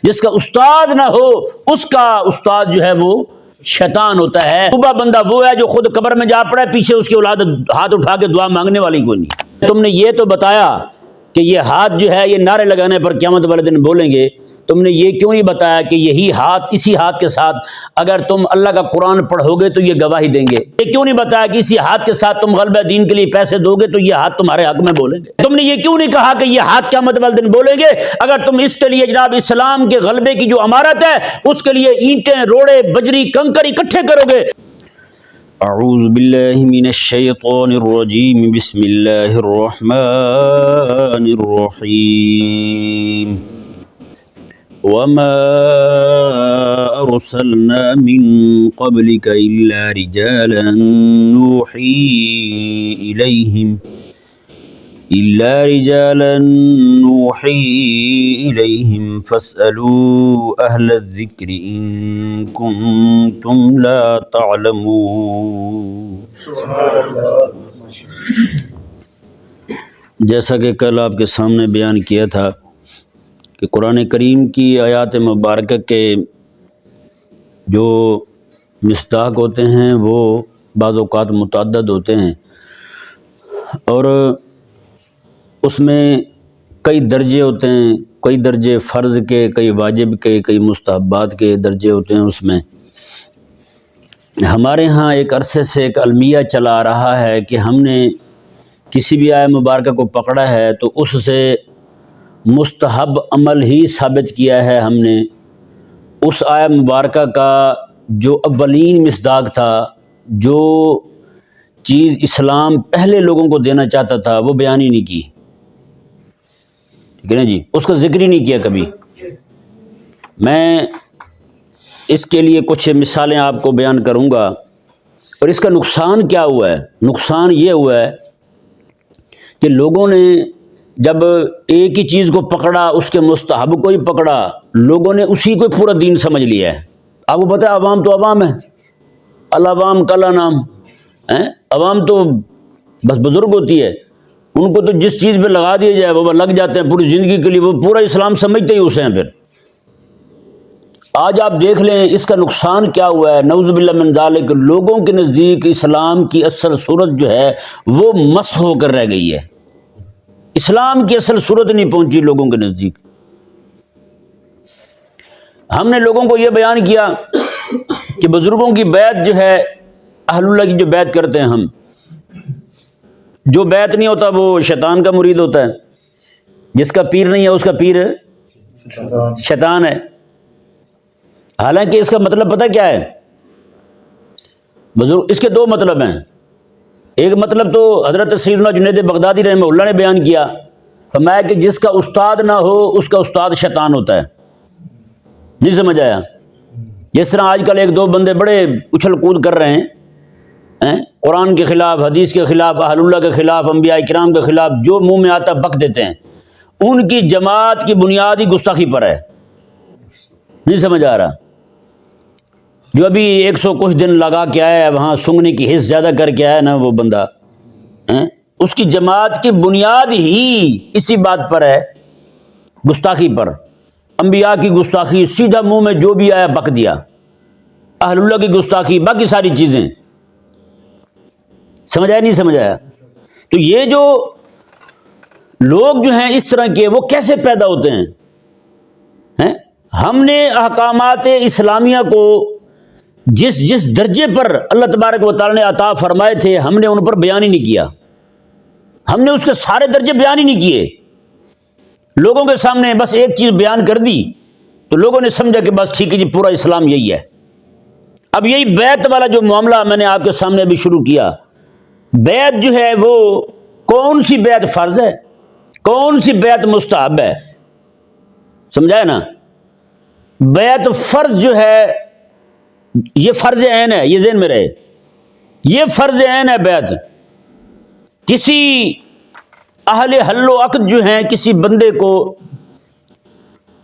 جس کا استاد نہ ہو اس کا استاد جو ہے وہ شیطان ہوتا ہے۔ صوبہ بندہ وہ ہے جو خود قبر میں جا پڑا ہے، پیچھے اس کی اولاد ہاتھ اٹھا کے دعا مانگنے والی کوئی نہیں۔ تم نے یہ تو بتایا کہ یہ ہاتھ جو ہے یہ نعرے لگانے پر قیامت والے دن بولیں گے، تم نے یہ کیوں نہیں بتایا کہ یہی ہاتھ، اسی ہاتھ کے ساتھ اگر تم اللہ کا قرآن پڑھو گے تو یہ گواہی دیں گے؟ یہ کیوں نہیں بتایا کہ اسی ہاتھ کے ساتھ تم غلبہ دین کے لیے پیسے دو گے تو یہ ہاتھ تمہارے حق میں بولیں گے؟ تم نے یہ کیوں نہیں کہا کہ یہ ہاتھ قیامت والے دن بولیں گے اگر تم اس کے لیے جناب اسلام کے غلبے کی جو امارت ہے اس کے لیے اینٹیں، روڑے، بجری، کنکر اکٹھے کرو گے؟ اعوذ باللہ من الشیطان الرجیم، بسم اللہ الرحمن الرحیم۔ وما أرسلنا من قبلك إلا رجالا نوحي إليهم فاسألوا أهل الذكر إن كنتم لا تعلمون۔ جیسا کہ کل آپ کے سامنے بیان کیا تھا کہ قرآن کریم کی آیات مبارکہ کے جو مصداق ہوتے ہیں وہ بعض اوقات متعدد ہوتے ہیں، اور اس میں کئی درجے ہوتے ہیں، کئی درجے فرض کے، کئی واجب کے، کئی مستحبات کے درجے ہوتے ہیں۔ اس میں ہمارے ہاں ایک عرصے سے ایک المیہ چلا آ رہا ہے کہ ہم نے کسی بھی آیہ مبارکہ کو پکڑا ہے تو اس سے مستحب عمل ہی ثابت کیا ہے۔ ہم نے اس آیہ مبارکہ کا جو اولین مصداق تھا، جو چیز اسلام پہلے لوگوں کو دینا چاہتا تھا، وہ بیان ہی نہیں کی، ٹھیک ہے نا جی، اس کا ذکر ہی نہیں کیا کبھی۔ میں اس کے لیے کچھ مثالیں آپ کو بیان کروں گا، اور اس کا نقصان کیا ہوا ہے؟ نقصان یہ ہوا ہے کہ لوگوں نے جب ایک ہی چیز کو پکڑا، اس کے مستحب کو ہی پکڑا، لوگوں نے اسی کو پورا دین سمجھ لیا ہے۔ آپ کو پتہ ہے عوام تو عوام ہے، العوام کالانام، عوام تو بس بزرگ ہوتی ہے، ان کو تو جس چیز پہ لگا دیا جائے وہ لگ جاتے ہیں پوری زندگی کے لیے، وہ پورا اسلام سمجھتے ہی اسے ہیں۔ پھر آج آپ دیکھ لیں اس کا نقصان کیا ہوا ہے، نعوذ باللہ من ذالک۔ لوگوں کے نزدیک اسلام کی اصل صورت جو ہے وہ مسخ ہو کر رہ گئی ہے، اسلام کی اصل صورت نہیں پہنچی لوگوں کے نزدیک۔ ہم نے لوگوں کو یہ بیان کیا کہ بزرگوں کی بیعت جو ہے، اہل اللہ کی جو بیعت کرتے ہیں ہم، جو بیعت نہیں ہوتا وہ شیطان کا مرید ہوتا ہے، جس کا پیر نہیں ہے اس کا پیر شیطان ہے۔ حالانکہ اس کا مطلب پتہ کیا ہے بزرگ؟ اس کے دو مطلب ہیں۔ ایک مطلب تو حضرت سیدنا جنید بغدادی رحمہ اللہ نے بیان کیا، فرمایا کہ جس کا استاد نہ ہو اس کا استاد شیطان ہوتا ہے۔ نہیں سمجھ آیا؟ جس طرح آج کل ایک دو بندے بڑے اچھل کود کر رہے ہیں، قرآن کے خلاف، حدیث کے خلاف، اہل اللہ کے خلاف، انبیاء کرام کے خلاف، جو منہ میں آتا بک دیتے ہیں، ان کی جماعت کی بنیاد ہی گستاخی پر ہے۔ نہیں سمجھ آ رہا؟ جو ابھی 100 کچھ دن لگا کے آیا ہے وہاں سنگنے کی حص زیادہ کر کے آیا نا وہ بندہ، اس کی جماعت کی بنیاد ہی اسی بات پر ہے، گستاخی پر، انبیاء کی گستاخی، سیدھا منہ میں جو بھی آیا بک دیا، اہل اللہ کی گستاخی، باقی ساری چیزیں۔ سمجھ آیا نہیں سمجھ آیا؟ تو یہ جو لوگ جو ہیں اس طرح کے، وہ کیسے پیدا ہوتے ہیں؟ ہم نے احکامات اسلامیہ کو جس درجے پر اللہ تبارک و تعالی نے عطا فرمائے تھے ہم نے ان پر بیان ہی نہیں کیا، ہم نے اس کے سارے درجے بیان ہی نہیں کیے، لوگوں کے سامنے بس ایک چیز بیان کر دی تو لوگوں نے سمجھا کہ بس ٹھیک ہے جی پورا اسلام یہی ہے۔ اب یہی بیعت والا جو معاملہ میں نے آپ کے سامنے ابھی شروع کیا، بیعت جو ہے وہ کون سی بیعت فرض ہے، کون سی بیعت مستحب ہے؟ سمجھائے نا؟ بیعت فرض جو ہے یہ فرض عین ہے، یہ ذہن میں رہے، یہ فرض عین ہے بیعت۔ کسی اہل حل و عقد جو ہیں کسی بندے کو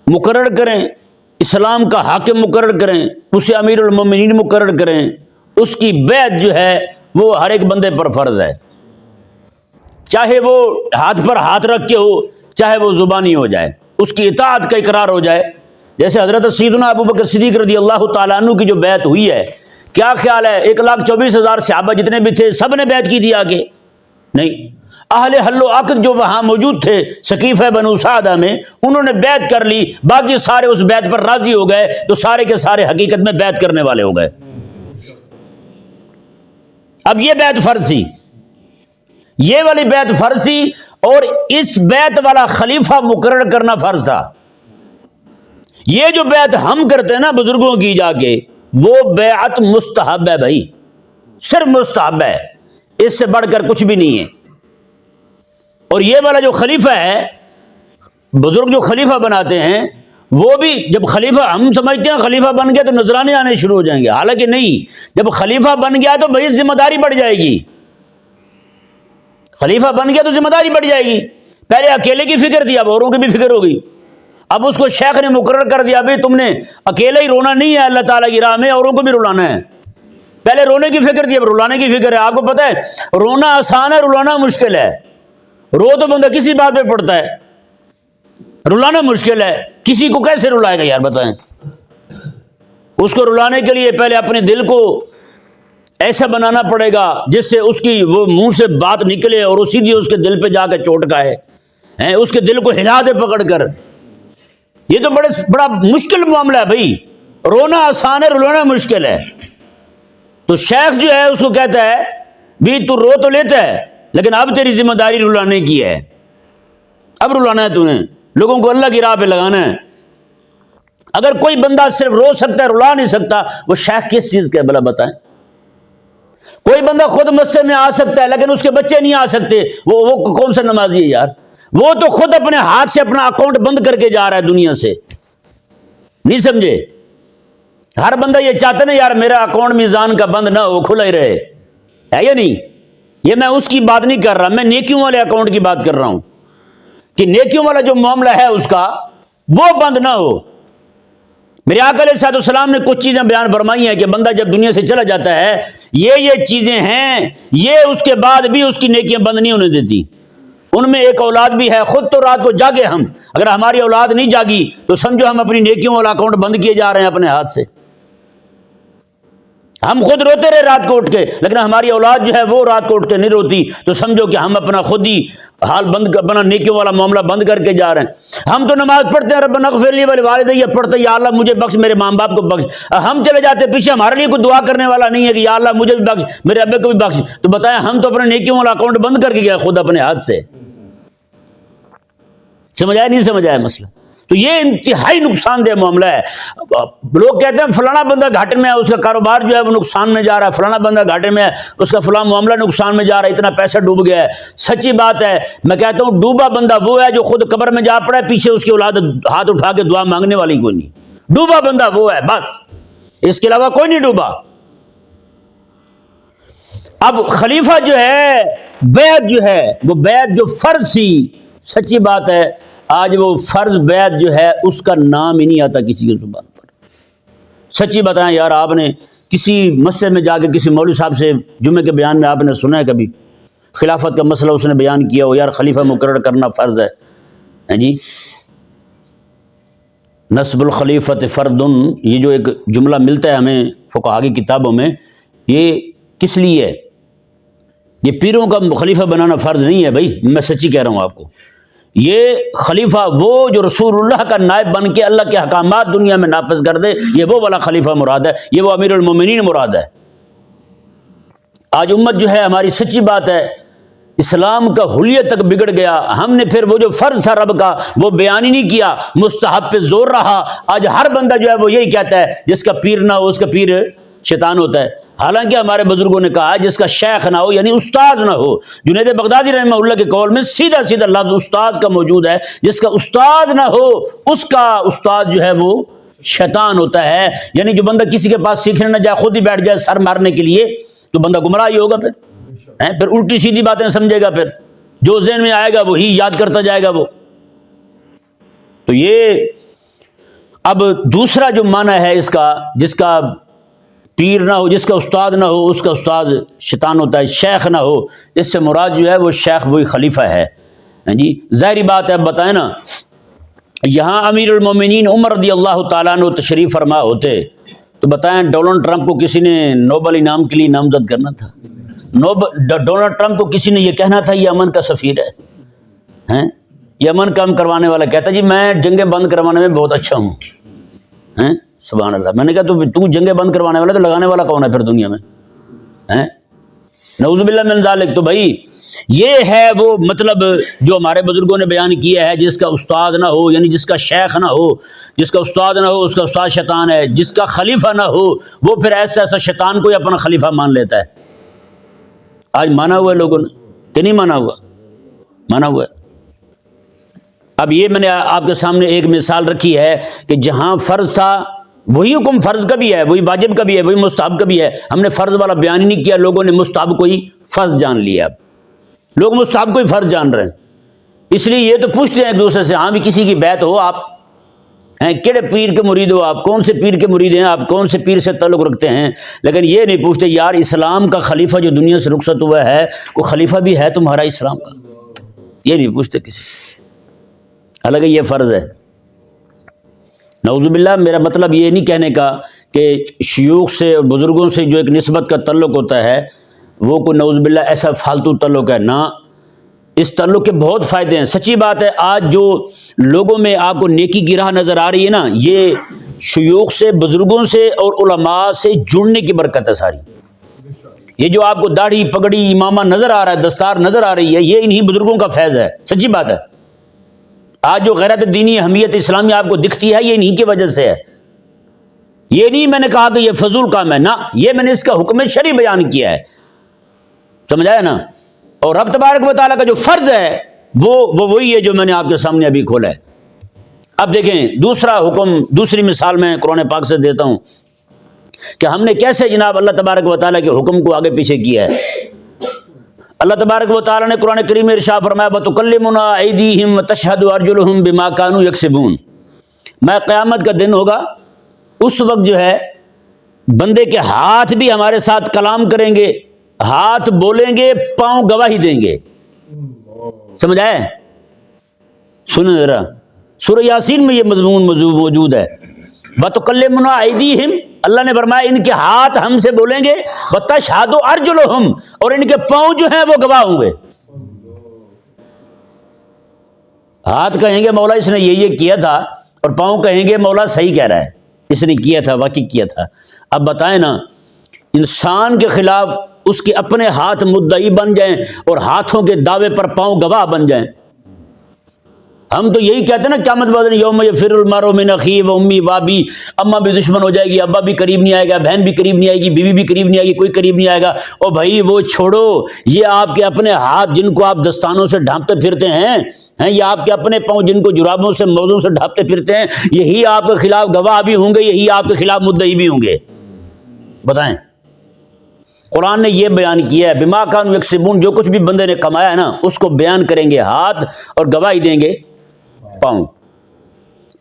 مقرر کریں، اسلام کا حاکم مقرر کریں، اسے امیر المومنین مقرر کریں، اس کی بیعت جو ہے وہ ہر ایک بندے پر فرض ہے، چاہے وہ ہاتھ پر ہاتھ رکھ کے ہو، چاہے وہ زبانی ہو جائے، اس کی اطاعت کا اقرار ہو جائے، جیسے حضرت سیدنا ابو بکر صدیق رضی اللہ تعالیٰ عنہ کی جو بیعت ہوئی ہے، کیا خیال ہے 1,24,000 صحابہ جتنے بھی تھے سب نے بیعت کی تھی آگے؟ نہیں، اہل حل و عقد جو وہاں موجود تھے سقیفہ بنو سعدہ میں، انہوں نے بیعت کر لی، باقی سارے اس بیعت پر راضی ہو گئے، تو سارے کے سارے حقیقت میں بیعت کرنے والے ہو گئے۔ اب یہ بیعت فرض تھی، یہ والی بیعت فرض تھی، اور اس بیعت والا خلیفہ مقرر کرنا فرض تھا۔ یہ جو بیعت ہم کرتے ہیں نا بزرگوں کی جا کے، وہ بیعت مستحب ہے بھائی، صرف مستحب ہے، اس سے بڑھ کر کچھ بھی نہیں ہے۔ اور یہ والا جو خلیفہ ہے، بزرگ جو خلیفہ بناتے ہیں، وہ بھی جب خلیفہ، ہم سمجھتے ہیں خلیفہ بن گیا تو نذرانے آنے شروع ہو جائیں گے، حالانکہ نہیں، جب خلیفہ بن گیا تو بھائی ذمہ داری بڑھ جائے گی، خلیفہ بن گیا تو ذمہ داری بڑھ جائے گی۔ پہلے اکیلے کی فکر تھی، اب اوروں کی بھی فکر ہو گئی۔ اب اس کو شیخ نے مقرر کر دیا، بھائی تم نے اکیلے ہی رونا نہیں ہے اللہ تعالیٰ کی راہ میں، اوروں کو بھی رلانا ہے۔ پہلے رونے کی فکر تھی، اب رلانے کی فکر ہے۔ آپ کو پتہ ہے رونا آسان ہے، رلانا مشکل ہے۔ رو تو بندہ کسی بات پہ پڑتا ہے، رلانا مشکل ہے۔ کسی کو کیسے رلائے گا یار بتائیں؟ اس کو رلانے کے لیے پہلے اپنے دل کو ایسا بنانا پڑے گا جس سے اس کی وہ منہ سے بات نکلے اور وہ سیدھی اس کے دل پہ جا کے چوٹ کھائے، اس کے دل کو ہلا دے پکڑ کر۔ یہ تو بڑا مشکل معاملہ ہے بھائی، رونا آسان ہے، رلانا مشکل ہے۔ تو شیخ جو ہے اس کو کہتا ہے بھی تو رو تو لیتا ہے، لیکن اب تیری ذمہ داری رلانے کی ہے، اب رلانا ہے، تو نے لوگوں کو اللہ کی راہ پہ لگانا ہے۔ اگر کوئی بندہ صرف رو سکتا ہے، رلا نہیں سکتا، وہ شیخ کس چیز کا ہے بھلا بتائیں؟ کوئی بندہ خود مسجد میں آ سکتا ہے لیکن اس کے بچے نہیں آ سکتے، وہ کون سا نمازی ہے یار؟ وہ تو خود اپنے ہاتھ سے اپنا اکاؤنٹ بند کر کے جا رہا ہے دنیا سے، نہیں سمجھے؟ ہر بندہ یہ چاہتا نا یار میرا اکاؤنٹ میزان کا بند نہ ہو، کھلا ہی رہے، ہے یا نہیں؟ یہ میں اس کی بات نہیں کر رہا، میں نیکیوں والے اکاؤنٹ کی بات کر رہا ہوں کہ نیکیوں والا جو معاملہ ہے اس کا وہ بند نہ ہو۔ میرے آقا علیہ الصلوۃ والسلام نے کچھ چیزیں بیان فرمائی ہیں کہ بندہ جب دنیا سے چلا جاتا ہے، یہ چیزیں ہیں، یہ اس کے بعد بھی اس کی نیکیاں بند نہیں ہونے دیتی۔ ان میں ایک اولاد بھی ہے، خود تو رات کو جاگے ہم، اگر ہماری اولاد نہیں جاگی تو سمجھو ہم اپنی نیکیوں والا اکاؤنٹ بند کیے جا رہے ہیں اپنے ہاتھ سے۔ ہم خود روتے رہے رات کو اٹھ کے، لیکن ہماری اولاد جو ہے وہ رات کو اٹھ کے نہیں روتی، تو سمجھو کہ ہم اپنا خود ہی حال بند، اپنا نیکیوں والا معاملہ بند کر کے جا رہے ہیں۔ ہم تو نماز پڑھتے ہیں ربنا اغفر لی ولوالدی، پڑھتے یا اللہ مجھے بخش، میرے ماں باپ کو بخش، ہم چلے جاتے پیچھے ہمارے لیے کوئی دعا کرنے والا نہیں ہے کہ یا اللہ مجھے بھی بخش، میرے ابے کو بھی بخش، تو بتائیں ہم تو اپنے نیکیوں والا اکاؤنٹ بند کر کے گئے خود اپنے ہاتھ سے۔ سمجھ آیا نہیں سمجھ آیا مسئلہ؟ تو یہ انتہائی نقصان دہ معاملہ ہے۔ لوگ کہتے ہیں فلانا بندہ گھاٹے میں ہے، اس کا کاروبار جو ہے وہ نقصان میں جا رہا ہے، فلانا بندہ گھاٹے میں ہے، اس کا فلاں معاملہ نقصان میں جا رہا ہے، اتنا پیسہ ڈوب گیا ہے۔ سچی بات ہے، میں کہتا ہوں ڈوبا بندہ وہ ہے جو خود قبر میں جا پڑا ہے، پیچھے اس کی اولاد ہاتھ اٹھا کے دعا مانگنے والی کوئی نہیں۔ ڈوبا بندہ وہ ہے بس، اس کے علاوہ کوئی نہیں ڈوبا۔ اب خلیفہ جو ہے، بیعت جو ہے وہ بیعت جو فرض تھی، سچی بات ہے آج وہ فرض بیعت جو ہے اس کا نام ہی نہیں آتا کسی کی زبان پر۔ سچی بتائیں یار، آپ نے کسی مسجد میں جا کے کسی مولوی صاحب سے جمعے کے بیان میں آپ نے سنا ہے کبھی خلافت کا مسئلہ اس نے بیان کیا ہو یار خلیفہ مقرر کرنا فرض ہے جی؟ نصب الخلیفۃ فرد، یہ جو ایک جملہ ملتا ہے ہمیں فقہا کی کتابوں میں، یہ کس لیے ہے؟ یہ پیروں کا خلیفہ بنانا فرض نہیں ہے بھائی، میں سچی کہہ رہا ہوں آپ کو۔ یہ خلیفہ وہ جو رسول اللہ کا نائب بن کے اللہ کے احکامات دنیا میں نافذ کر دے، یہ وہ والا خلیفہ مراد ہے، یہ وہ امیر المومنین مراد ہے۔ آج امت جو ہے ہماری، سچی بات ہے، اسلام کا حلیہ تک بگڑ گیا۔ ہم نے پھر وہ جو فرض تھا رب کا وہ بیان ہی نہیں کیا، مستحب پہ زور رہا۔ آج ہر بندہ جو ہے وہ یہی کہتا ہے جس کا پیر نہ ہو اس کا پیر شیطان ہوتا ہے، حالانکہ ہمارے بزرگوں نے کہا ہے جس کا شیخ نہ ہو یعنی استاد نہ ہو۔ جنید بغدادی رحمہ اللہ کے قول میں سیدھا سیدھا لفظ استاد کا موجود ہے، جس کا استاد نہ ہو اس کا استاد جو ہے وہ شیطان ہوتا ہے۔ یعنی جو بندہ کسی کے پاس سیکھنے نہ جائے، خود ہی بیٹھ جائے سر مارنے کے لیے، تو بندہ گمراہ ہی ہوگا، پھر الٹی سیدھی باتیں سمجھے گا، پھر جو ذہن میں آئے گا وہی یاد کرتا جائے گا وہ۔ تو یہ اب دوسرا جو معنی ہے اس کا، جس کا پیر نہ ہو، جس کا استاد نہ ہو اس کا استاد شیطان ہوتا ہے، شیخ نہ ہو، اس سے مراد جو ہے وہ شیخ وہی خلیفہ ہے جی۔ ظاہری بات ہے، اب بتائیں نا یہاں امیر المومنین عمر رضی اللہ تعالیٰ عنہ تشریف فرما ہوتے تو بتائیں ڈونلڈ ٹرمپ کو کسی نے نوبل انعام کے لیے نامزد کرنا تھا؟ ڈونلڈ ٹرمپ کو کسی نے یہ کہنا تھا یہ امن کا سفیر ہے؟ یہ امن کام کروانے والا کہتا جی میں جنگیں بند کروانے میں بہت اچھا ہوں. سبحان اللہ. میں نے کہا تو جنگیں بند کروانے والا تو لگانے والا کون ہے پھر دنیا میں؟ نعوذ باللہ من ذالک. تو بھائی یہ ہے وہ مطلب جو ہمارے بزرگوں نے بیان کیا ہے، جس کا استاد نہ ہو، یعنی جس کا شیخ نہ ہو، جس کا استاد نہ ہو اس کا استاد شیطان ہے، جس کا خلیفہ نہ ہو وہ پھر ایسا شیطان کو ہی اپنا خلیفہ مان لیتا ہے. آج مانا ہوا ہے لوگوں نے کہ نہیں مانا ہوا؟ مانا ہوا ہے. اب یہ میں نے آپ کے سامنے ایک مثال رکھی ہے کہ جہاں فرض تھا وہی حکم فرض کا بھی ہے، وہی واجب کا بھی ہے، وہی مستحب کا بھی ہے. ہم نے فرض والا بیان ہی نہیں کیا، لوگوں نے مستحب کو ہی فرض جان لیا. اب لوگ مستحب کو ہی فرض جان رہے ہیں. اس لیے یہ تو پوچھتے ہیں ایک دوسرے سے، ہاں بھی کسی کی بیعت ہو آپ ہیں، کیڑے پیر کے مرید ہو آپ، کون سے پیر کے مرید ہیں آپ، کون سے پیر سے تعلق رکھتے ہیں. لیکن یہ نہیں پوچھتے یار اسلام کا خلیفہ جو دنیا سے رخصت ہوا ہے وہ خلیفہ بھی ہے تمہارا اسلام کا؟ یہ نہیں پوچھتے کسی سے، حالانکہ یہ فرض ہے. نعوذ باللہ. میرا مطلب یہ نہیں کہنے کا کہ شیوخ سے اور بزرگوں سے جو ایک نسبت کا تعلق ہوتا ہے وہ کوئی نعوذ باللہ ایسا فالتو تعلق ہے، نہ. اس تعلق کے بہت فائدے ہیں. سچی بات ہے آج جو لوگوں میں آپ کو نیکی کی راہ نظر آ رہی ہے نا، یہ شیوخ سے، بزرگوں سے اور علماء سے جڑنے کی برکت ہے ساری. یہ جو آپ کو داڑھی پگڑی امامہ نظر آ رہا ہے، دستار نظر آ رہی ہے، یہ انہی بزرگوں کا فیض ہے. سچی بات ہے. آج جو غیرت دینی اہمیت اسلامی آپ کو دکھتی ہے یہ انہی کی وجہ سے ہے. یہ نہیں میں نے کہا کہ یہ فضول کام ہے، نہ، یہ میں نے اس کا حکم شرعی بیان کیا ہے. سمجھایا نا؟ اور رب تبارک و تعالیٰ کا جو فرض ہے وہ وہی ہے جو میں نے آپ کے سامنے ابھی کھولا ہے. اب دیکھیں دوسرا حکم، دوسری مثال میں قرآن پاک سے دیتا ہوں کہ ہم نے کیسے جناب اللہ تبارک و تعالیٰ کے حکم کو آگے پیچھے کیا ہے. اللہ تبارک و تعالیٰ نے قرآن کریم میں ارشاد فرمایا وَتُكَلِّمُنَا أَيْدِيهِمْ وَتَشْهَدُ أَرْجُلُهُمْ بِمَا كَانُوا يَكْسِبُونَ. میں قیامت کا دن ہوگا، اس وقت جو ہے بندے کے ہاتھ بھی ہمارے ساتھ کلام کریں گے، ہاتھ بولیں گے، پاؤں گواہی دیں گے. سمجھ آئے؟ سنیں ذرا، سورہ یاسین میں یہ مضمون موجود ہے. وَتُكَلِّمُنَا أَيْدِيهِمْ، اللہ نے فرمایا ان کے ہاتھ ہم سے بولیں گے، وَتَشْهَدُ أَرْجُلُهُمْ، اور ان کے پاؤں جو ہیں وہ گواہ ہوں گے. ہاتھ کہیں گے مولا اس نے یہ کیا تھا، اور پاؤں کہیں گے مولا صحیح کہہ رہا ہے، اس نے کیا تھا، واقعی کیا تھا. اب بتائیں نا، انسان کے خلاف اس کے اپنے ہاتھ مدعی بن جائیں اور ہاتھوں کے دعوے پر پاؤں گواہ بن جائیں. ہم تو یہی کہتے ہیں نا قیامت والے دن یوم یفر المرء من اخیہ و امی و ابی، اماں بھی دشمن ہو جائے گی، ابا بھی قریب نہیں آئے گا، بہن بھی قریب نہیں آئے گی، بیوی بھی قریب نہیں آئے گی، کوئی قریب نہیں آئے گا. او بھائی وہ چھوڑو، یہ آپ کے اپنے ہاتھ جن کو آپ دستانوں سے ڈھانپتے پھرتے ہیں، یہ آپ کے اپنے پاؤں جن کو جرابوں سے موزوں سے ڈھانپتے پھرتے ہیں، یہی آپ کے خلاف گواہ بھی ہوں گے، یہی آپ کے خلاف مدعی بھی ہوں گے. بتائیں، قرآن نے یہ بیان کیا ہے بما کانوا یکسبون، جو کچھ بھی بندے نے کمایا ہے نا اس کو بیان کریں گے ہاتھ، اور گواہی دیں گے پاؤں.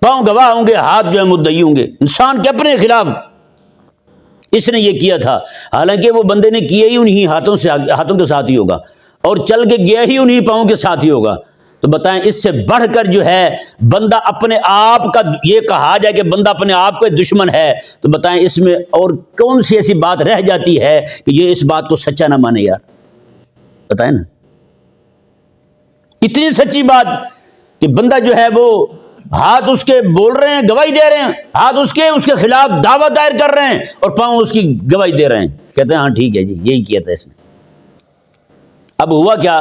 پاؤں گواہ ہوں گے، ہاتھ جو ہے مدعی ہوں گے. انسان کے اپنے خلاف اس نے یہ کیا تھا، حالانکہ وہ بندے نے کیا ہی انہی ہاتھوں کے ساتھ ہی ہوگا، اور چل کے گیا ہی انہی پاؤں کے ساتھ ہی ہوگا. تو بتائیں اس سے بڑھ کر جو ہے بندہ اپنے آپ کا، یہ کہا جائے کہ بندہ اپنے آپ کا دشمن ہے، تو بتائیں اس میں اور کون سی ایسی بات رہ جاتی ہے کہ یہ اس بات کو سچا نہ مانے. یار بتائیں نا، اتنی سچی بات کہ بندہ جو ہے وہ ہاتھ اس کے بول رہے ہیں، گواہی دے رہے ہیں، ہاتھ اس کے خلاف دعویٰ دائر کر رہے ہیں، اور پاؤں اس کی گواہی دے رہے ہیں، کہتے ہیں ہاں ٹھیک ہے جی یہی کیا تھا اس نے. اب ہوا کیا؟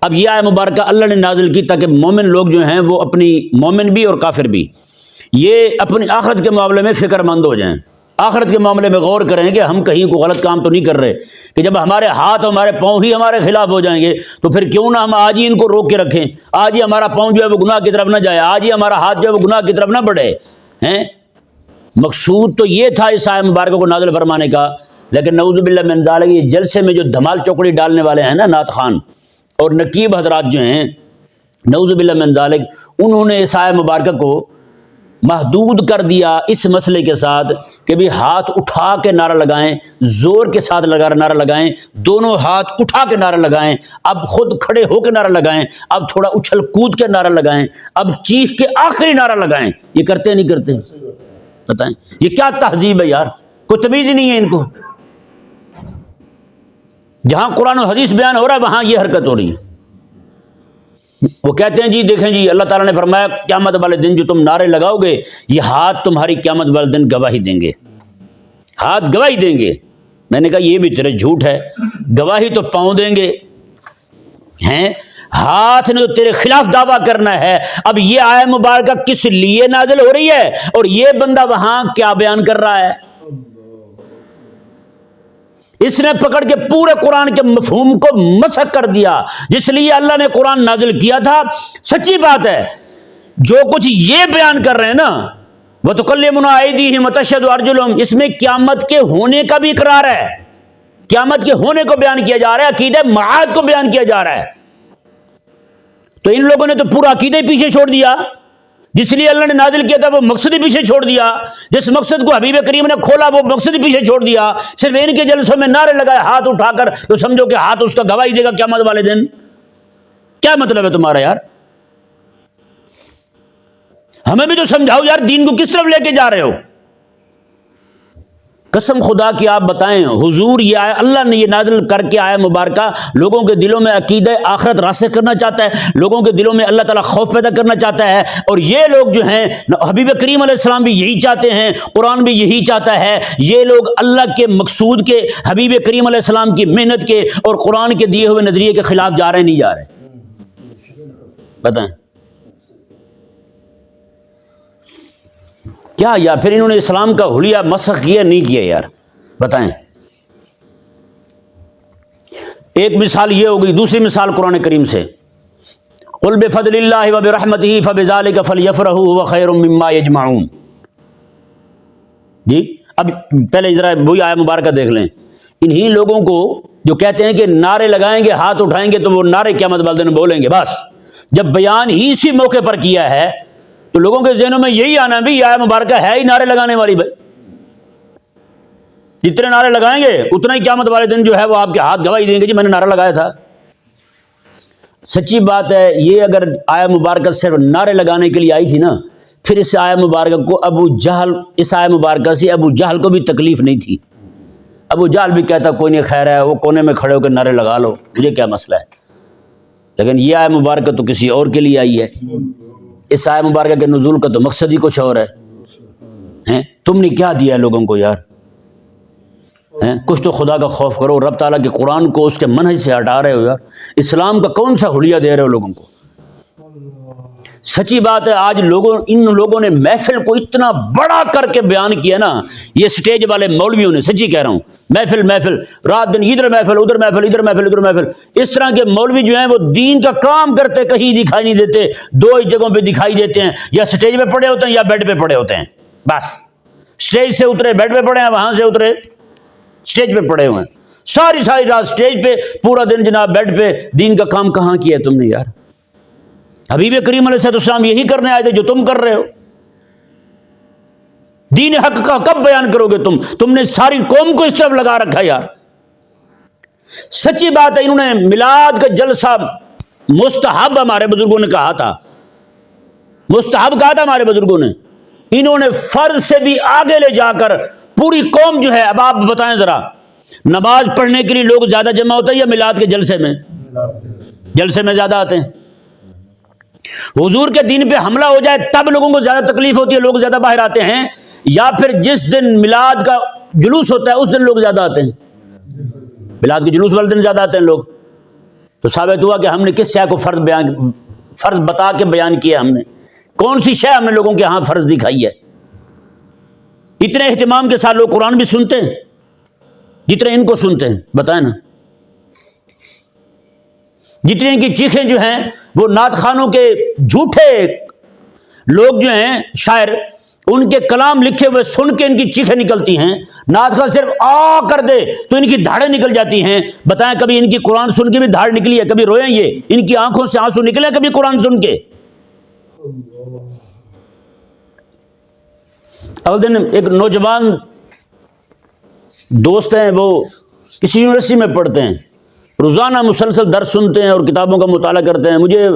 اب یہ آیت مبارکہ اللہ نے نازل کی تاکہ مومن لوگ جو ہیں وہ اپنی، مومن بھی اور کافر بھی، یہ اپنی آخرت کے معاملے میں فکر مند ہو جائیں، آخرت کے معاملے میں غور کریں کہ ہم کہیں کو غلط کام تو نہیں کر رہے، کہ جب ہمارے ہاتھ ہمارے پاؤں ہی ہمارے خلاف ہو جائیں گے تو پھر کیوں نہ ہم آج ہی ان کو روک کے رکھیں، آج ہی ہمارا پاؤں جو ہے وہ گناہ کی طرف نہ جائے، آج ہی ہمارا ہاتھ جو ہے وہ گناہ کی طرف نہ بڑھے ہیں. مقصود تو یہ تھا اس آیت مبارکہ کو نازل فرمانے کا. لیکن نعوذ باللہ من ذالک، یہ جلسے میں جو دھمال چوکڑی ڈالنے والے ہیں نا نعت خان اور نقیب حضرات جو ہیں، نعوذ باللہ من ذالک، انہوں نے اس آیت مبارکہ کو محدود کر دیا اس مسئلے کے ساتھ کہ بھی ہاتھ اٹھا کے نعرہ لگائیں، زور کے ساتھ نعرہ لگائیں، دونوں ہاتھ اٹھا کے نعرہ لگائیں، اب خود کھڑے ہو کے نعرہ لگائیں، اب تھوڑا اچھل کود کے نعرہ لگائیں، اب چیخ کے آخری نعرہ لگائیں. یہ کرتے نہیں کرتے؟ بتائیں یہ کیا تہذیب ہے یار؟ کوئی تمیز ہی نہیں ہے ان کو. جہاں قرآن و حدیث بیان ہو رہا ہے وہاں یہ حرکت ہو رہی ہے. وہ کہتے ہیں جی دیکھیں جی اللہ تعالیٰ نے فرمایا قیامت والے دن جو تم نعرے لگاؤ گے یہ ہاتھ تمہاری قیامت والے دن گواہی دیں گے، ہاتھ گواہی دیں گے. میں نے کہا یہ بھی تیرے جھوٹ ہے، گواہی تو پاؤں دیں گے ہیں، ہاتھ نے تو تیرے خلاف دعویٰ کرنا ہے. اب یہ آیت مبارکہ کس لیے نازل ہو رہی ہے اور یہ بندہ وہاں کیا بیان کر رہا ہے؟ اس نے پکڑ کے پورے قرآن کے مفہوم کو مسخ کر دیا جس لیے اللہ نے قرآن نازل کیا تھا. سچی بات ہے جو کچھ یہ بیان کر رہے ہیں نا وَتُكَلِّمُنَا أَيْدِيهِمْ وَتَشْهَدُ أَرْجُلُهُمْ، اس میں قیامت کے ہونے کا بھی اقرار ہے، قیامت کے ہونے کو بیان کیا جا رہا ہے، عقیدہ معاد کو بیان کیا جا رہا ہے. تو ان لوگوں نے تو پورا عقیدہ پیچھے چھوڑ دیا، جس لیے اللہ نے نازل کیا تھا وہ مقصد ہی پیچھے چھوڑ دیا، جس مقصد کو حبیب کریم نے کھولا وہ مقصد ہی پیچھے چھوڑ دیا. صرف ان کے جلسوں میں نعرے لگائے ہاتھ اٹھا کر تو سمجھو کہ ہاتھ اس کا گواہی دے گا قیامت والے دن. کیا مطلب ہے تمہارا یار؟ ہمیں بھی تو سمجھاؤ یار، دین کو کس طرف لے کے جا رہے ہو؟ قسم خدا کی آپ بتائیں حضور یہ آیا اللہ نے یہ نازل کر کے آیا مبارکہ لوگوں کے دلوں میں عقیدہ آخرت راسخ کرنا چاہتا ہے، لوگوں کے دلوں میں اللہ تعالیٰ خوف پیدا کرنا چاہتا ہے. اور یہ لوگ جو ہیں حبیب کریم علیہ السلام بھی یہی چاہتے ہیں، قرآن بھی یہی چاہتا ہے. یہ لوگ اللہ کے مقصود کے، حبیب کریم علیہ السلام کی محنت کے اور قرآن کے دیے ہوئے نظریے کے خلاف جا رہے ہیں، نہیں جا رہے؟ بتائیں کیا یا پھر انہوں نے اسلام کا حلیہ مسخ کیا نہیں کیا یار؟ بتائیں. ایک مثال یہ ہوگی، دوسری مثال قرآن کریم سے قل بفضل اللہ وبرحمتہ فبذلک فلیفرحوا هو خیر مما یجمعون. جی اب پہلے ذرا وہی آیت مبارکہ دیکھ لیں. انہی لوگوں کو جو کہتے ہیں کہ نعرے لگائیں گے ہاتھ اٹھائیں گے تو وہ نعرے قیامت والے دن بولیں گے، بس جب بیان ہی اسی موقع پر کیا ہے تو لوگوں کے ذہنوں میں یہی آنا بھی آیت مبارکہ ہے ہی نعرے لگانے والی. بھائی جتنے نعرے لگائیں گے اتنا ہی قیامت والے دن جو ہے وہ آپ کے ہاتھ گواہی دیں گے جی میں نے نعرہ لگایا تھا. سچی بات ہے یہ اگر آیت مبارکہ صرف نعرے لگانے کے لیے آئی تھی نا پھر اس آیت مبارکہ کو ابو جہل، اس آیت مبارکہ سے ابو جہل کو بھی تکلیف نہیں تھی. ابو جہل بھی کہتا کوئی نہیں خیر ہے، وہ کونے میں کھڑے ہو کے نعرے لگا لو، مجھے کیا مسئلہ ہے. لیکن یہ آیت مبارکہ تو کسی اور کے لیے آئی ہے. اس آیت مبارکہ کے نزول کا تو مقصد ہی کچھ اور ہے. تم نے کیا دیا لوگوں کو یار؟ کچھ تو خدا کا خوف کرو. رب تعالیٰ کے قرآن کو اس کے منہج سے ہٹا رہے ہو یار. اسلام کا کون سا حلیہ دے رہے ہو لوگوں کو؟ سچی بات ہے آج ان لوگوں نے محفل کو اتنا بڑا کر کے بیان کیا نا، یہ سٹیج والے مولویوں نے، سچی کہہ رہا ہوں، محفل رات دن ادھر محفل ادھر محفل ادھر محفل ادھر محفل. اس طرح کے مولوی جو ہیں وہ دین کا کام کرتے کہیں دکھائی نہیں دیتے، دو ہی جگہوں پہ دکھائی دیتے ہیں، یا سٹیج پہ پڑے ہوتے ہیں یا بیڈ پہ پڑے ہوتے ہیں. بس سٹیج سے اترے بیڈ پہ پڑے ہیں، وہاں سے اترے سٹیج پہ پڑے ہوئے ہیں. ساری رات سٹیج پہ، پورا دن جناب بیڈ پہ. دین کا کام کہاں کیا تم نے یار؟ حبیب کریم علیہ السلام یہی کرنے آئے تھے جو تم کر رہے ہو. دین حق کا کب بیان کرو گے تم نے ساری قوم کو اس طرف لگا رکھا یار. سچی بات ہے انہوں نے میلاد کا جلسہ مستحب ہمارے بزرگوں نے کہا تھا، مستحب کہا تھا ہمارے بزرگوں نے. انہوں نے فرض سے بھی آگے لے جا کر پوری قوم جو ہے، اب آپ بتائیں ذرا نماز پڑھنے کے لیے لوگ زیادہ جمع ہوتے ہیں یا میلاد کے جلسے میں؟ جلسے میں زیادہ آتے ہیں. حضور کے دین پہ حملہ ہو جائے تب لوگوں کو زیادہ تکلیف ہوتی ہے، لوگ زیادہ باہر آتے ہیں، یا پھر جس دن میلاد کا جلوس ہوتا ہے اس دن لوگ زیادہ آتے ہیں؟ میلاد کے جلوس والے دن زیادہ آتے ہیں لوگ. تو ثابت ہوا کہ ہم نے کس شے کو فرض بتا کے بیان کیا. ہم نے کون سی شے ہم نے لوگوں کے ہاں فرض دکھائی ہے؟ اتنے اہتمام کے ساتھ لوگ قرآن بھی سنتے ہیں جتنے ان کو سنتے ہیں. بتائیں نا جتنے ان کی چیخیں جو ہیں وہ نعت خانوں کے جھوٹے لوگ جو ہیں شاعر، ان کے کلام لکھے ہوئے سن کے ان کی چیخیں نکلتی ہیں. نعت خان صرف آ کر دے تو ان کی دھاڑیں نکل جاتی ہیں. بتائیں کبھی ان کی قرآن سن کے بھی دھاڑ نکلی ہے؟ کبھی روئیں یہ؟ ان کی آنکھوں سے آنسو نکلے کبھی قرآن سن کے؟ اگلے دن ایک نوجوان دوست ہیں، وہ کسی یونیورسٹی میں پڑھتے ہیں، روزانہ مسلسل درس سنتے ہیں اور کتابوں کا مطالعہ کرتے ہیں. مجھے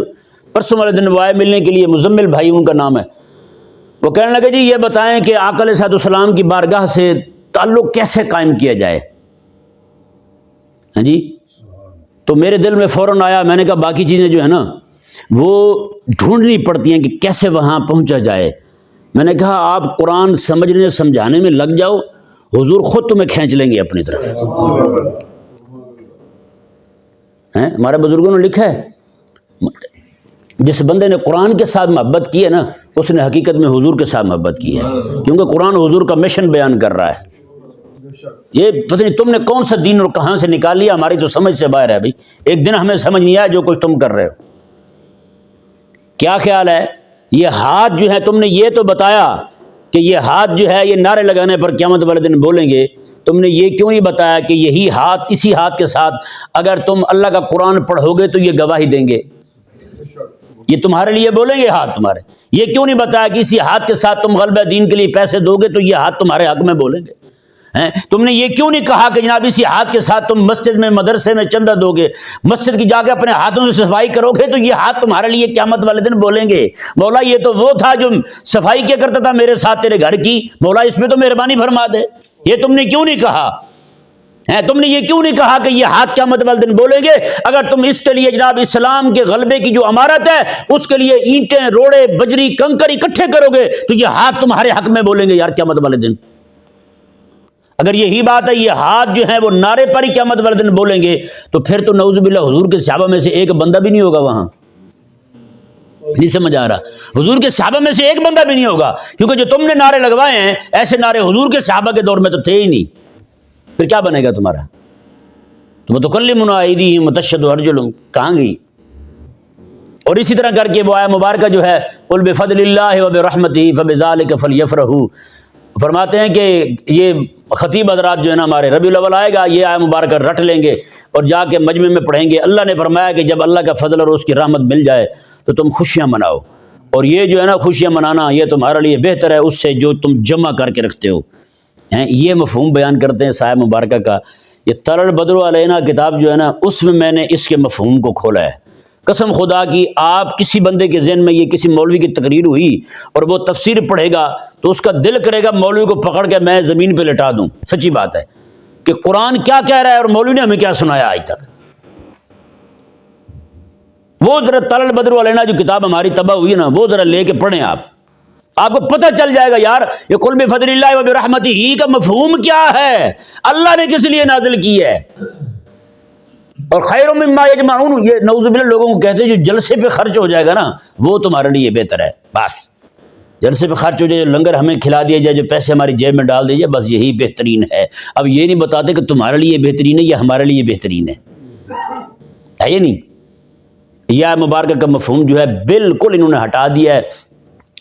پرسوں والے دن وہ آئے ملنے کے لیے، مزمل بھائی ان کا نام ہے. وہ کہنے لگے جی یہ بتائیں کہ آقا علیہ السلام کی بارگاہ سے تعلق کیسے قائم کیا جائے. ہاں جی، تو میرے دل میں فوراً آیا، میں نے کہا باقی چیزیں جو ہے نا وہ ڈھونڈنی پڑتی ہیں کہ کیسے وہاں پہنچا جائے. میں نے کہا آپ قرآن سمجھنے سمجھانے میں لگ جاؤ، حضور خود تمہیں کھینچ لیں گے اپنی طرف. ہمارے بزرگوں نے لکھا ہے جس بندے نے قرآن کے ساتھ محبت کی ہے نا، اس نے حقیقت میں حضور کے ساتھ محبت کی ہے، کیونکہ قرآن حضور کا مشن بیان کر رہا ہے. یہ پتہ نہیں تم نے کون سا دین اور کہاں سے نکال لیا، ہماری تو سمجھ سے باہر ہے بھائی. ایک دن ہمیں سمجھ نہیں آیا جو کچھ تم کر رہے ہو. کیا خیال ہے یہ ہاتھ جو ہے، تم نے یہ تو بتایا کہ یہ ہاتھ جو ہے یہ نعرے لگانے پر قیامت والے دن بولیں گے، تم نے یہ کیوں نہیں بتایا کہ یہی ہاتھ، اسی ہاتھ کے ساتھ اگر تم اللہ کا قرآن پڑھو گے تو یہ گواہی دیں گے، یہ تمہارے لیے بولیں گے ہاتھ تمہارے. یہ کیوں نہیں بتایا کہ اسی ہاتھ کے ساتھ تم غلبہ دین کے لیے پیسے دو گے تو یہ ہاتھ تمہارے حق میں بولیں گے. تم نے یہ کیوں نہیں کہا کہ جناب اسی ہاتھ کے ساتھ تم مسجد میں، مدرسے میں چندہ دو گے، مسجد کی جا کے اپنے ہاتھوں سے صفائی کرو گے تو یہ ہاتھ تمہارے لیے قیامت والے دن بولیں گے مولا یہ تو وہ تھا جو صفائی کیا کرتا تھا میرے ساتھ تیرے گھر کی، مولا اس میں تو مہربانی فرما دے. یہ تم نے کیوں نہیں کہا؟ تم نے یہ کیوں نہیں کہا کہ یہ ہاتھ قیامت والے دن بولیں گے؟ اگر تم اس کے لیے جناب اسلام کے غلبے کی جو امارت ہے اس کے لیے اینٹیں، روڑے، بجری، کنکر اکٹھے کرو گے تو یہ ہاتھ تمہارے حق میں بولیں گے یار قیامت والے دن. اگر یہی بات ہے یہ ہاتھ جو ہے وہ نعرے پر ہی قیامت والے دن بولیں گے تو پھر تو نعوذ باللہ حضور کے صحابہ میں سے ایک بندہ بھی نہیں ہوگا وہاں. نہیں سمجھ آ رہا؟ حضور کے صحابہ میں سے ایک بندہ بھی نہیں ہوگا، کیونکہ جو تم نے نعرے لگوائے ہیں ایسے نعرے حضور کے صحابہ کے دور میں تو تھے ہی نہیں. پھر کیا بنے گا تمہارا؟ تو متکلمون ایدیہم وتشہد ارجلہم کہاں گئی؟ اور اسی طرح کر کے وہ آیہ مبارکہ جو ہے قل بفضل اللہ وبرحمتہ فبذلک فلیفرحوا، فرماتے ہیں کہ یہ خطیب حضرات جو ہے نا ہمارے ربیع الاول آئے گا، یہ آیہ مبارکہ رٹ لیں گے اور جا کے مجمع میں پڑھیں گے. اللہ نے فرمایا کہ جب اللہ کا فضل اور اس کی رحمت مل جائے تو تم خوشیاں مناؤ، اور یہ جو ہے نا خوشیاں منانا یہ تمہارے لیے بہتر ہے اس سے جو تم جمع کر کے رکھتے ہو. یہ مفہوم بیان کرتے ہیں صاحب مبارکہ کا. یہ طلع البدر علینا کتاب جو ہے نا اس میں نے اس کے مفہوم کو کھولا ہے. قسم خدا کی آپ کسی بندے کے ذہن میں یہ کسی مولوی کی تقریر ہوئی اور وہ تفسیر پڑھے گا تو اس کا دل کرے گا مولوی کو پکڑ کے میں زمین پہ لٹا دوں. سچی بات ہے کہ قرآن کیا کہہ رہا ہے اور مولوی نے ہمیں کیا سنایا آج تک. وہ ذرا طلع البدر علینا جو کتاب ہماری طبع ہوئی ہے نا وہ ذرا لے کے پڑھیں آپ کو پتہ چل جائے گا یار یہ قل بفضل اللہ وبرحمتہ کا مفہوم کیا ہے، اللہ نے کس لیے نازل کی ہے. اور خیر مما یجمعون یہ نعوذ باللہ لوگوں کو کہتے ہیں جو جلسے پہ خرچ ہو جائے گا نا وہ تمہارے لیے بہتر ہے. بس جلسے پہ خرچ ہو جائے، جو لنگر ہمیں کھلا دیا جائے، جو پیسے ہماری جیب میں ڈال دیے جائے، بس یہی بہترین ہے. اب یہ نہیں بتاتے کہ تمہارے لیے بہترین ہے یا ہمارے لیے بہترین ہے یہ نہیں. یہ مبارکہ کا مفہوم جو ہے بالکل انہوں نے ہٹا دیا ہے،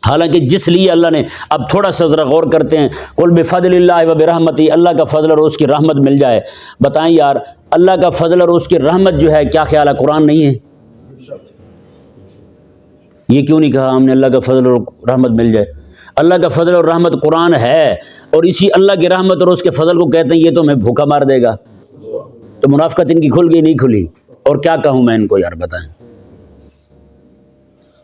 حالانکہ جس لیے اللہ نے. اب تھوڑا سا ذرا غور کرتے ہیں قل بفضل اللہ وبرحمتہ، اللہ کا فضل اور اس کی رحمت مل جائے. بتائیں یار اللہ کا فضل اور اس کی رحمت جو ہے کیا خیال ہے قرآن نہیں ہے؟ یہ کیوں نہیں کہا ہم نے اللہ کا فضل اور رحمت مل جائے؟ اللہ کا فضل اور رحمت قرآن ہے اور اسی اللہ کی رحمت اور اس کے فضل کو کہتے ہیں یہ تو ہمیں بھوکا مار دے گا. تو منافقت ان کی کھل گئی نہیں کھلی؟ اور کیا کہوں میں ان کو یار بتائیں.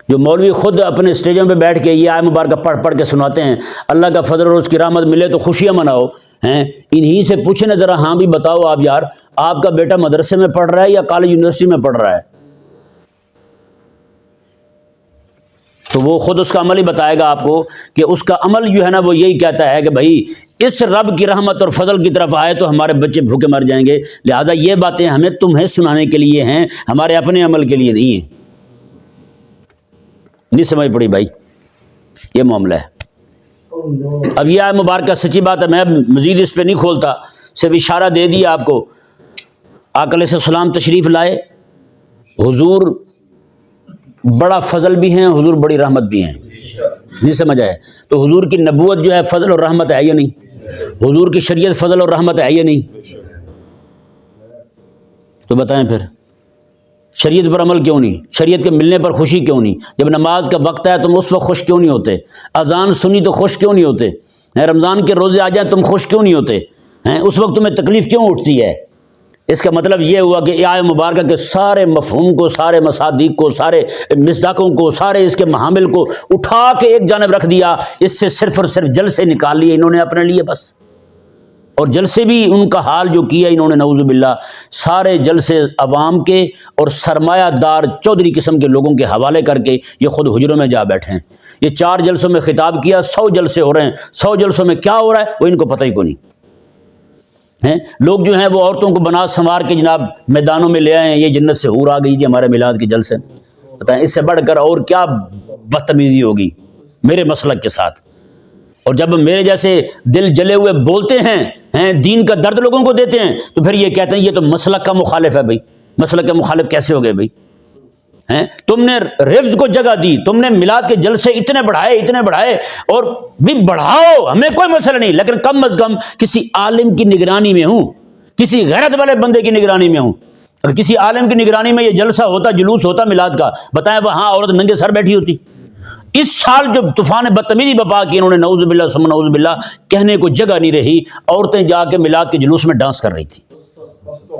جو مولوی خود اپنے اسٹیجوں پہ بیٹھ کے یہ آیہ مبارکہ پڑھ کے سناتے ہیں اللہ کا فضل اور اس کی رحمت ملے تو خوشیاں مناؤ، انہی سے پوچھیں نا ذرا ہاں بھی بتاؤ آپ یار آپ کا بیٹا مدرسے میں پڑھ رہا ہے یا کالج یونیورسٹی میں پڑھ رہا ہے؟ تو وہ خود اس کا عمل ہی بتائے گا آپ کو کہ اس کا عمل جو ہے نا وہ یہی کہتا ہے کہ بھائی اس رب کی رحمت اور فضل کی طرف آئے تو ہمارے بچے بھوکے مر جائیں گے، لہٰذا یہ باتیں ہمیں تمہیں سنانے کے لیے ہیں، ہمارے اپنے عمل کے لیے نہیں ہیں. نہیں سمجھ پڑی بھائی یہ معاملہ ہے. اب یہ آیہ مبارکہ سچی بات ہے میں مزید اس پہ نہیں کھولتا، صرف اشارہ دے دیا آپ کو. آقا علیہ السلام تشریف لائے، حضور بڑا فضل بھی ہیں، حضور بڑی رحمت بھی ہیں. نہیں سمجھ آئے؟ تو حضور کی نبوت جو ہے فضل اور رحمت ہے یا نہیں؟ حضور کی شریعت فضل اور رحمت ہے یا نہیں؟ تو بتائیں پھر شریعت پر عمل کیوں نہیں؟ شریعت کے ملنے پر خوشی کیوں نہیں؟ جب نماز کا وقت ہے تم اس وقت خوش کیوں نہیں ہوتے؟ اذان سنی تو خوش کیوں نہیں ہوتے؟ رمضان کے روزے آ جائیں تم خوش کیوں نہیں ہوتے ہیں؟ اس وقت تمہیں تکلیف کیوں اٹھتی ہے؟ اس کا مطلب یہ ہوا کہ یہ آیت مبارکہ کے سارے مفہوم کو، سارے مصادیق کو، سارے مصداقوں کو، سارے اس کے محامل کو اٹھا کے ایک جانب رکھ دیا، اس سے صرف اور صرف جلسے نکال لیے انہوں نے اپنے لیے بس۔ اور جلسے بھی ان کا حال جو کیا انہوں نے نعوذ باللہ، سارے جلسے عوام کے اور سرمایہ دار چودھری قسم کے لوگوں کے حوالے کر کے یہ خود حجروں میں جا بیٹھے ہیں۔ یہ 4 جلسوں میں خطاب کیا، 100 جلسے ہو رہے ہیں، 100 جلسوں میں کیا ہو رہا ہے وہ ان کو پتہ ہی کو نہیں ہیں۔ لوگ جو ہیں وہ عورتوں کو بنا سنوار کے جناب میدانوں میں لے آئے ہیں، یہ جنت سے حور آ گئی جی ہمارے میلاد کے جلسے، بتائیں اس سے بڑھ کر اور کیا بدتمیزی ہوگی میرے مسلک کے ساتھ۔ اور جب میرے جیسے دل جلے ہوئے بولتے ہیں دین کا درد لوگوں کو دیتے ہیں، تو پھر یہ کہتے ہیں یہ تو مسلک کا مخالف ہے۔ بھائی مسلک کا مخالف کیسے ہو گئے بھائی؟ تم نے رفض کو جگہ دی، تم نے میلاد کے جلسے اتنے بڑھائے، اور بھی بڑھاؤ، ہمیں کوئی مسئلہ نہیں، لیکن کم از کم کسی عالم کی نگرانی میں ہوں، کسی غیرت والے بندے کی نگرانی میں ہوں۔ اگر کسی عالم کی نگرانی میں یہ جلسہ ہوتا، جلوس ہوتا میلاد کا، بتائیں وہاں عورت ننگے سر بیٹھی ہوتی۔ اس سال جو طوفان بدتمیزی بپا کی انہوں نے نعوذ باللہ ثم نعوذ باللہ، کہنے کو جگہ نہیں رہی، عورتیں جا کے میلاد کے جلوس میں ڈانس کر رہی تھی۔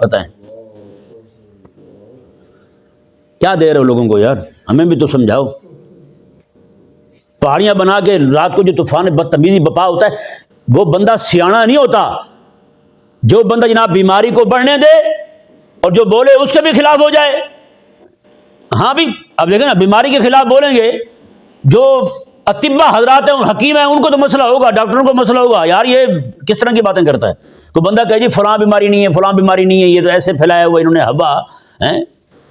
بتائیں کیا دے رہے ہو لوگوں کو یار؟ ہمیں بھی تو سمجھاؤ۔ پہاڑیاں بنا کے رات کو جو طوفان بدتمیزی بپا ہوتا ہے، وہ بندہ سیاںا نہیں ہوتا جو بندہ جناب بیماری کو بڑھنے دے اور جو بولے اس کے بھی خلاف ہو جائے۔ ہاں بھی اب دیکھیں نا، بیماری کے خلاف بولیں گے، جو اطباء حضرات ہیں، حکیم ہیں، ان کو تو مسئلہ ہوگا، ڈاکٹروں کو مسئلہ ہوگا، یار یہ کس طرح کی باتیں کرتا ہے؟ کوئی بندہ کہے جی فلاں بیماری نہیں ہے، فلاں بیماری نہیں ہے، یہ تو ایسے پھیلایا ہوا انہوں نے ہوا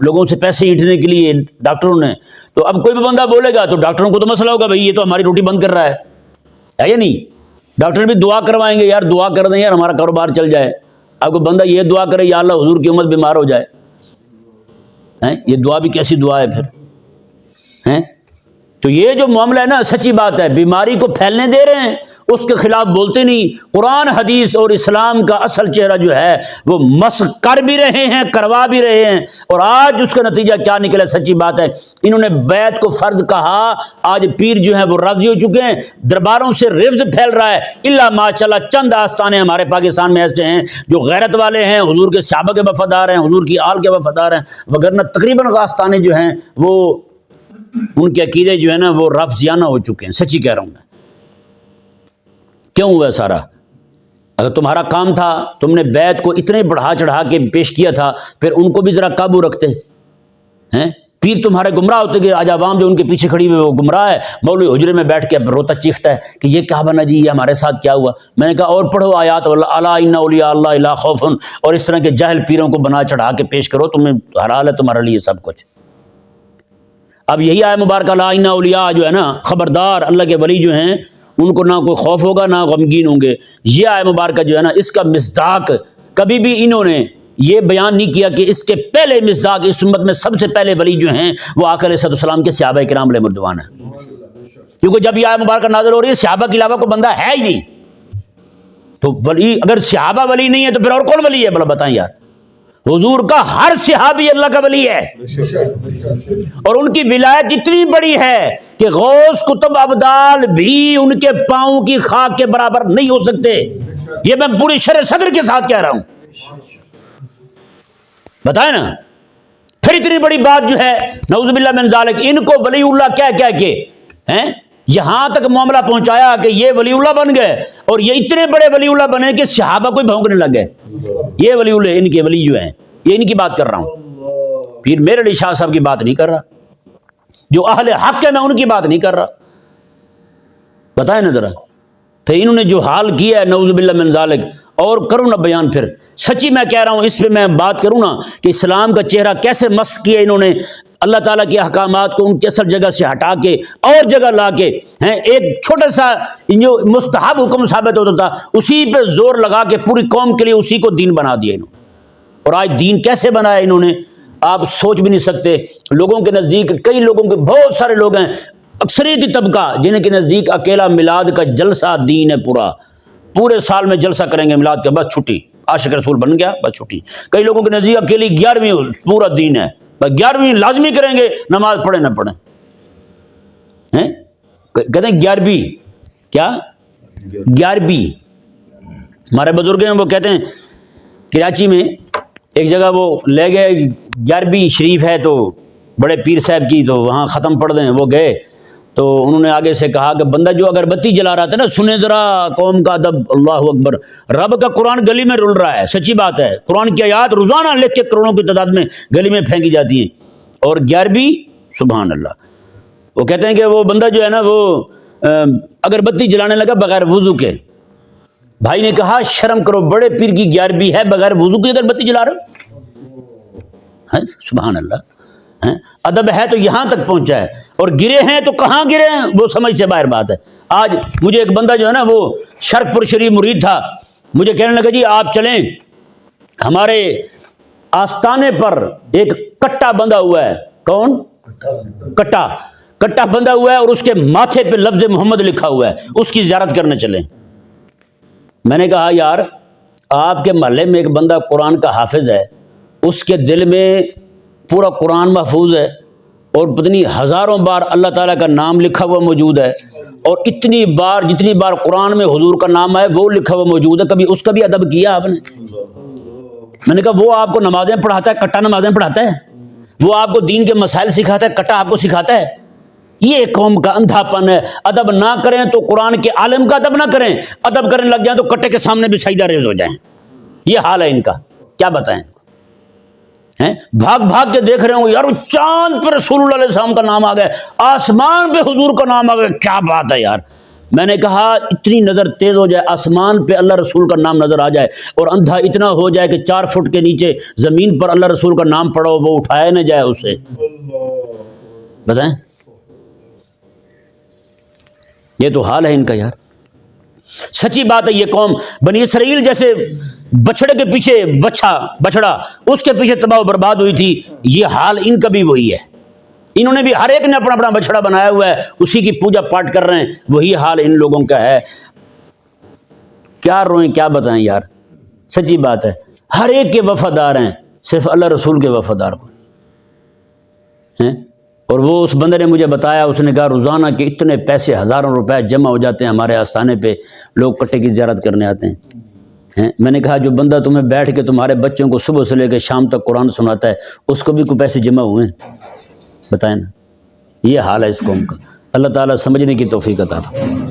لوگوں سے پیسے اینٹنے کے لیے ڈاکٹروں نے۔ تو اب کوئی بھی بندہ بولے گا تو ڈاکٹروں کو تو مسئلہ ہوگا، بھائی یہ تو ہماری روٹی بند کر رہا ہے یا نہیں؟ ڈاکٹر بھی دعا کروائیں گے، یار دعا کر دیں یار ہمارا کاروبار چل جائے۔ اب کوئی بندہ یہ دعا کرے یا اللہ حضور کی امت بیمار ہو جائے، یہ دعا بھی کیسی دعا ہے پھر؟ تو یہ جو معاملہ ہے نا، سچی بات ہے، بیماری کو پھیلنے دے رہے ہیں، اس کے خلاف بولتے نہیں۔ قرآن حدیث اور اسلام کا اصل چہرہ جو ہے وہ مسخ کر بھی رہے ہیں، کروا بھی رہے ہیں، اور آج اس کا نتیجہ کیا نکلا؟ سچی بات ہے، انہوں نے بیعت کو فرض کہا، آج پیر جو ہیں وہ راضی ہو چکے ہیں، درباروں سے رفض پھیل رہا ہے۔ الا ماشاءاللہ چند آستانے ہمارے پاکستان میں ایسے ہیں جو غیرت والے ہیں، حضور کے صحابہ کے وفادار ہیں، حضور کی آل کے وفادار ہیں، وگرنہ تقریباً آستانے جو ہیں وہ ان کے عقیدے جو ہے نا وہ رفضیانہ ہو چکے ہیں۔ سچی کہہ رہا ہوں میں۔ کیوں ہوا سارا؟ اگر تمہارا کام تھا، تم نے بیعت کو اتنے بڑھا چڑھا کے پیش کیا تھا، پھر ان کو بھی ذرا قابو رکھتے ہیں۔ پیر تمہارے گمراہ ہوتے کہ آج عوام جو ان کے پیچھے کھڑی ہوئی وہ گمراہ ہے، مولوی حجرے میں بیٹھ کے روتا چیختا ہے کہ یہ کیا بنا جی، یہ ہمارے ساتھ کیا ہوا؟ میں نے کہا اور پڑھو آیات، الا ان اولیاء اللہ لا خوف، اور اس طرح کے جاہل پیروں کو بنا چڑھا کے پیش کرو، تمہیں حلال ہے تمہارے لیے سب کچھ۔ اب یہی آیت مبارکہ لا ان اولیاء جو ہے نا، خبردار اللہ کے ولی جو ہیں ان کو نہ کوئی خوف ہوگا نہ غمگین ہوں گے، یہ آیت مبارکہ جو ہے نا اس کا مصداق کبھی بھی انہوں نے یہ بیان نہیں کیا کہ اس کے پہلے مصداق اس امت میں سب سے پہلے ولی جو ہیں وہ آقا علیہ السلام کے صحابہ کرام علیہ رضوان ہیں، کیونکہ جب یہ آیت مبارکہ نازل ہو رہی ہے صحابہ کے علاوہ کوئی بندہ ہے ہی نہیں، تو ولی اگر صحابہ ولی نہیں ہے تو پھر اور کون ولی ہے بھلا بتائیں یار؟ حضور کا ہر صحابی اللہ کا ولی ہے، اور ان کی ولایت اتنی بڑی ہے کہ غوث کتب ابدال بھی ان کے پاؤں کی خاک کے برابر نہیں ہو سکتے۔ یہ میں پوری شرح صدر کے ساتھ کہہ رہا ہوں، بتائیں نا۔ پھر اتنی بڑی بات جو ہے نعوذ باللہ من ذالک، ان کو ولی اللہ کہہ کے یہاں تک معاملہ پہنچایا کہ یہ ولی اللہ بن گئے، اور یہ اتنے بڑے ولی اللہ بنے کہ صحابہ کوئی بھونکنے لگ گئے۔ یہ ولی اللہ، ان کے ولی جو ہیں، یہ ان کی بات کر رہا ہوں، پھر میرے علی شاہ صاحب کی بات نہیں کر رہا، جو اہل حق ہے میں ان کی بات نہیں کر رہا۔ بتائیں نا ذرا، پھر انہوں نے جو حال کیا ہے نعوذ باللہ من ذالک، اور کروں نا بیان، پھر سچی میں کہہ رہا ہوں اس پہ میں بات کروں نا کہ اسلام کا چہرہ کیسے مسخ کیا انہوں نے، اللہ تعالیٰ کے احکامات کو ان کی اصل جگہ سے ہٹا کے اور جگہ لا کے ایک چھوٹا سا جو مستحب حکم ثابت ہوتا تھا اسی پہ زور لگا کے پوری قوم کے لیے اسی کو دین بنا دیا انہوں نے۔ اور آج دین کیسے بنایا انہوں نے آپ سوچ بھی نہیں سکتے۔ لوگوں کے نزدیک، کئی لوگوں کے، بہت سارے لوگ ہیں، اکثریتی طبقہ جن کے نزدیک اکیلا میلاد کا جلسہ دین ہے، پورے سال میں جلسہ کریں گے میلاد کا، بس چھٹی، عاشق رسول بن گیا بس چھٹی۔ کئی لوگوں کے نزدیک اکیلی 11ویں پورا دین ہے، 11ویں لازمی کریں گے، نماز پڑھیں نہ پڑھیں۔ کہتے ہیں 11ویں کیا گیارہویں ہمارے بزرگ ہیں وہ کہتے ہیں کراچی میں ایک جگہ وہ لے گئے، گیارہویں شریف ہے تو بڑے پیر صاحب کی، تو وہاں ختم پڑھ دیں، وہ گئے تو انہوں نے آگے سے کہا کہ بندہ جو اگر بتی جلا رہا تھا نا، سنیں ذرا قوم کا ادب، اللہ اکبر، رب کا قرآن گلی میں رل رہا ہے، سچی بات ہے، قرآن کی آیات روزانہ لکھ کے کروڑوں کی تعداد میں گلی میں پھینکی جاتی ہیں، اور گیارہویں، سبحان اللہ۔ وہ کہتے ہیں کہ وہ بندہ جو ہے نا وہ اگر بتی جلانے لگا بغیر وضو کے، بھائی نے کہا شرم کرو، بڑے پیر کی گیارہویں ہے، بغیر وضو کی اگر بتی جلا رہا ہے، سبحان اللہ۔ ادب ہے تو یہاں تک پہنچا ہے، اور گرے ہیں تو کہاں گرے ہیں وہ سمجھ سے باہر بات ہے۔ آج مجھے ایک بندہ جو ہے نا وہ شرک پور شریف مرید تھا، مجھے کہنے لگا جی آپ چلیں، ہمارے آستانے پر ایک کٹا بندھا ہوا ہے۔ کون؟ کٹا بندھا ہوا ہے، اور اس کے ماتھے پہ لفظ محمد لکھا ہوا ہے، اس کی زیارت کرنے چلیں۔ میں نے کہا یار آپ کے محلے میں ایک بندہ قرآن کا حافظ ہے، اس کے دل میں پورا قرآن محفوظ ہے، اور پتنی ہزاروں بار اللہ تعالیٰ کا نام لکھا ہوا موجود ہے، اور اتنی بار جتنی بار قرآن میں حضور کا نام ہے وہ لکھا ہوا موجود ہے، کبھی اس کا بھی ادب کیا آپ نے؟ میں نے کہا وہ آپ کو نمازیں پڑھاتا ہے، کٹا نمازیں پڑھاتا ہے، وہ آپ کو دین کے مسائل سکھاتا ہے، کٹا آپ کو سکھاتا ہے؟ یہ قوم کا اندھا پن ہے۔ ادب نہ کریں تو قرآن کے عالم کا ادب نہ کریں، ادب کرنے لگ جائیں تو کٹے کے سامنے بھی سجدہ ریز ہو جائیں۔ یہ حال ہے ان کا، کیا بتائیں؟ بھاگ بھاگ کے دیکھ رہے ہوں یار چاند پہ رسول اللہ علیہ السلام کا نام آ گیا، آسمان پہ حضور کا نام آ گیا، کیا بات ہے یار۔ میں نے کہا اتنی نظر تیز ہو جائے، آسمان پہ اللہ رسول کا نام نظر آ جائے، اور اندھا اتنا ہو جائے کہ 4 فٹ کے نیچے زمین پر اللہ رسول کا نام پڑھو وہ اٹھایا نہ جائے اسے، بتائیں؟ یہ تو حال ہے ان کا یار۔ سچی بات ہے، یہ قوم بنی اسرائیل جیسے بچڑے کے پیچھے بچڑا اس کے پیچھے تباہ و برباد ہوئی تھی، یہ حال ان کا بھی وہی ہے۔ انہوں نے بھی ہر ایک نے اپنا اپنا بچڑا بنایا ہوا ہے، اسی کی پوجا پاٹ کر رہے ہیں، وہی حال ان لوگوں کا ہے۔ کیا روئیں کیا بتائیں یار، سچی بات ہے، ہر ایک کے وفادار ہیں، صرف اللہ رسول کے وفادار کو ہیں۔ اور وہ اس بندے نے مجھے بتایا، اس نے کہا روزانہ کے اتنے پیسے، ہزاروں روپے جمع ہو جاتے ہیں ہمارے آستانے پہ، لوگ کٹے کی زیارت کرنے آتے ہیں۔ میں نے کہا جو بندہ تمہیں بیٹھ کے تمہارے بچوں کو صبح سے لے کے شام تک قرآن سناتا ہے، اس کو بھی کوئی پیسے جمع ہوئے ہیں؟ بتائیں نا، یہ حال ہے اس قوم کا۔ اللہ تعالیٰ سمجھنے کی توفیق عطا فرمائے۔